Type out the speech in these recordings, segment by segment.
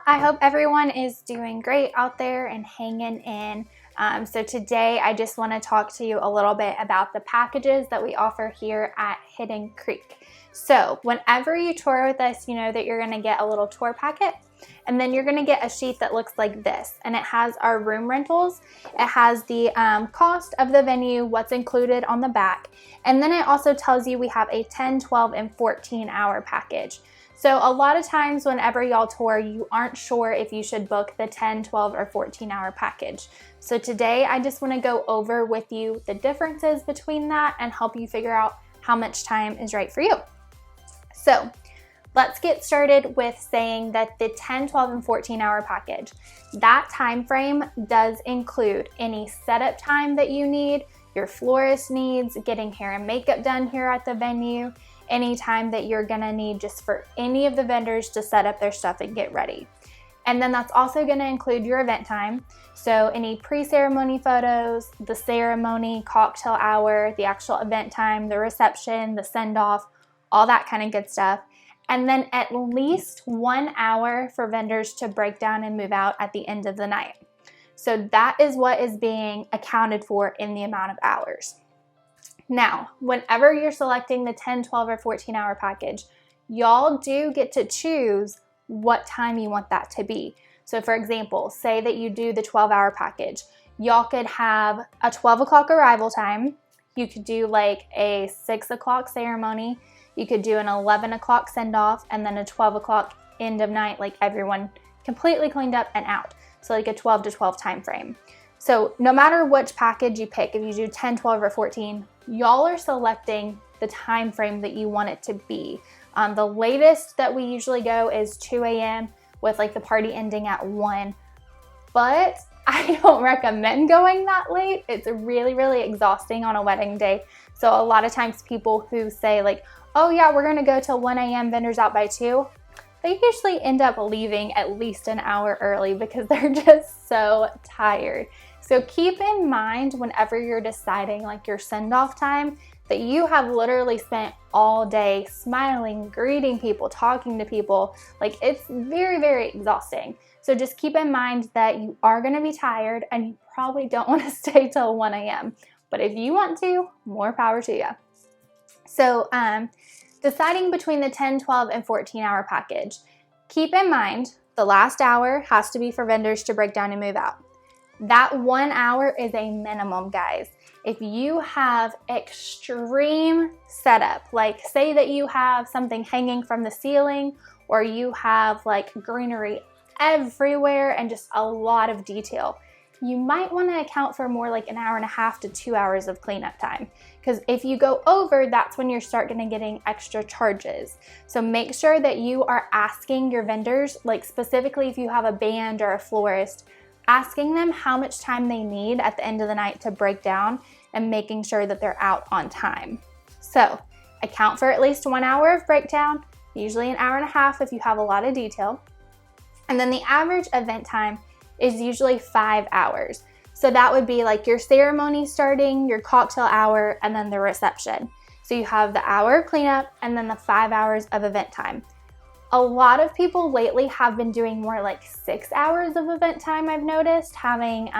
I hope everyone is doing great out there and hanging in. So today I just want to talk to you a little bit about the packages that we offer here at Hidden Creek. So whenever you tour with us, you know that you're going to get a little tour packet, and then you're going to get a sheet that looks like this, and it has our room rentals. It has the cost of the venue, what's included on the back, and then it also tells you we have a 10, 12, and 14-hour package. So a lot of times whenever y'all tour, you aren't sure if you should book the 10, 12, or 14-hour package. So today I just want to go over with you the differences between that and help you figure out how much time is right for you. So let's get started with saying that the 10, 12, and 14-hour package, that time frame does include any setup time that you need, your florist needs, getting hair and makeup done here at the venue, any time that you're gonna need just for any of the vendors to set up their stuff and get ready. And then that's also gonna include your event time. So any pre-ceremony photos, the ceremony, cocktail hour, the actual event time, the reception, the send-off, all that kind of good stuff. And then at least 1 hour for vendors to break down and move out at the end of the night. So that is what is being accounted for in the amount of hours. Now, whenever you're selecting the 10, 12, or 14-hour package, y'all do get to choose what time you want that to be. So for example, say that you do the 12-hour package. Y'all could have a 12 o'clock arrival time. You could do like a 6 o'clock ceremony. You could do an 11 o'clock send-off and then a 12 o'clock end of night, like everyone completely cleaned up and out. So like a 12 to 12 time frame. So no matter which package you pick, if you do 10, 12, or 14, y'all are selecting the time frame that you want it to be. The latest that we usually go is 2 a.m. with like the party ending at 1. But I don't recommend going that late. It's really, really exhausting on a wedding day. So a lot of times people who say like, oh yeah, we're gonna go till 1 a.m., vendors out by 2, they usually end up leaving at least an hour early because they're just so tired. So keep in mind whenever you're deciding like your send-off time that you have literally spent all day smiling, greeting people, talking to people. Like it's very, very exhausting. So just keep in mind that you are gonna be tired and you probably don't wanna stay till 1 a.m. But if you want to, more power to you. So deciding between the 10, 12, and 14-hour package, keep in mind the last hour has to be for vendors to break down and move out. That 1 hour is a minimum, guys. If you have extreme setup, like say that you have something hanging from the ceiling or you have like greenery everywhere and just a lot of detail, you might want to account for more like an hour and a half to 2 hours of cleanup time. Because if you go over, that's when you're starting getting extra charges. So make sure that you are asking your vendors, like specifically if you have a band or a florist, asking them how much time they need at the end of the night to break down and making sure that they're out on time. So account for at least 1 hour of breakdown, usually an hour and a half if you have a lot of detail. And then the average event time is usually 5 hours. So that would be like your ceremony starting, your cocktail hour, and then the reception. So you have the hour of cleanup and then the 5 hours of event time. A lot of people lately have been doing more like 6 hours of event time, I've noticed, having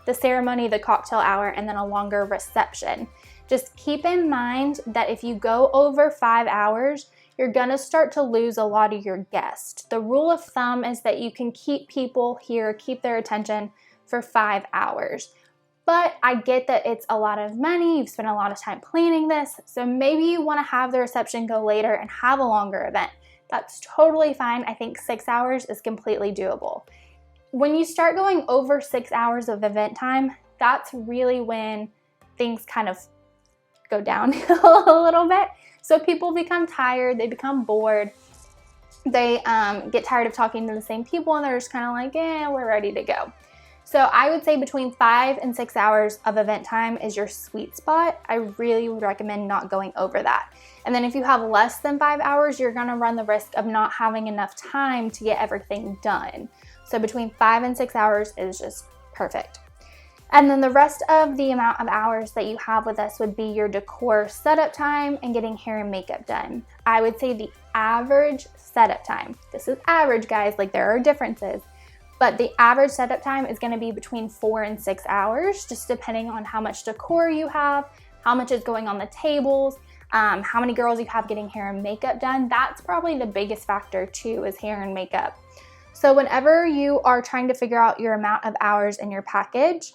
the ceremony, the cocktail hour, and then a longer reception. Just keep in mind that if you go over 5 hours, you're gonna start to lose a lot of your guests. The rule of thumb is that you can keep people here, keep their attention for 5 hours. But I get that it's a lot of money, you've spent a lot of time planning this, so maybe you wanna have the reception go later and have a longer event. That's totally fine. I think 6 hours is completely doable. When you start going over 6 hours of event time, that's really when things kind of go downhill a little bit. So people become tired, they become bored, they get tired of talking to the same people and they're just kind of like, we're ready to go. So I would say between 5 and 6 hours of event time is your sweet spot. I really would recommend not going over that. And then if you have less than 5 hours, you're gonna run the risk of not having enough time to get everything done. So between 5 and 6 hours is just perfect. And then the rest of the amount of hours that you have with us would be your decor setup time and getting hair and makeup done. I would say the average setup time, this is average guys, like there are differences, but the average setup time is going to be between 4 and 6 hours, just depending on how much decor you have, how much is going on the tables, how many girls you have getting hair and makeup done. That's probably the biggest factor too, is hair and makeup. So whenever you are trying to figure out your amount of hours in your package,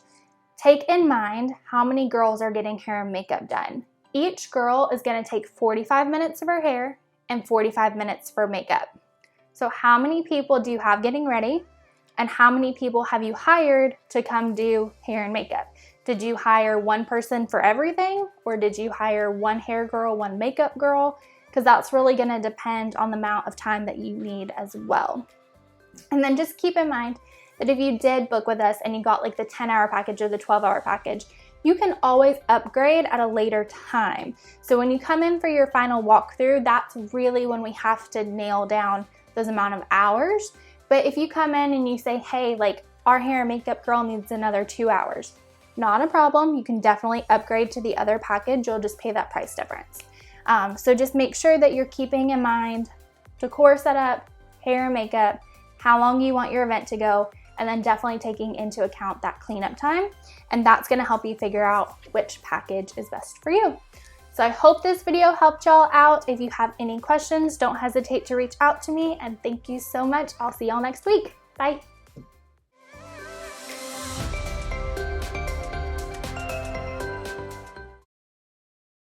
take in mind how many girls are getting hair and makeup done. Each girl is going to take 45 minutes of her hair and 45 minutes for makeup. So how many people do you have getting ready, and how many people have you hired to come do hair and makeup? Did you hire one person for everything, or did you hire one hair girl, one makeup girl? Because that's really going to depend on the amount of time that you need as well. And then just keep in mind that if you did book with us and you got like the 10-hour package or the 12-hour package, you can always upgrade at a later time. So when you come in for your final walkthrough, that's really when we have to nail down those amount of hours. But if you come in and you say, hey, like our hair and makeup girl needs another 2 hours, not a problem. You can definitely upgrade to the other package. You'll just pay that price difference. So just make sure that you're keeping in mind decor setup, hair and makeup, how long you want your event to go, and then definitely taking into account that cleanup time. And that's gonna help you figure out which package is best for you. So I hope this video helped y'all out. If you have any questions, don't hesitate to reach out to me, and thank you so much. I'll see y'all next week. Bye.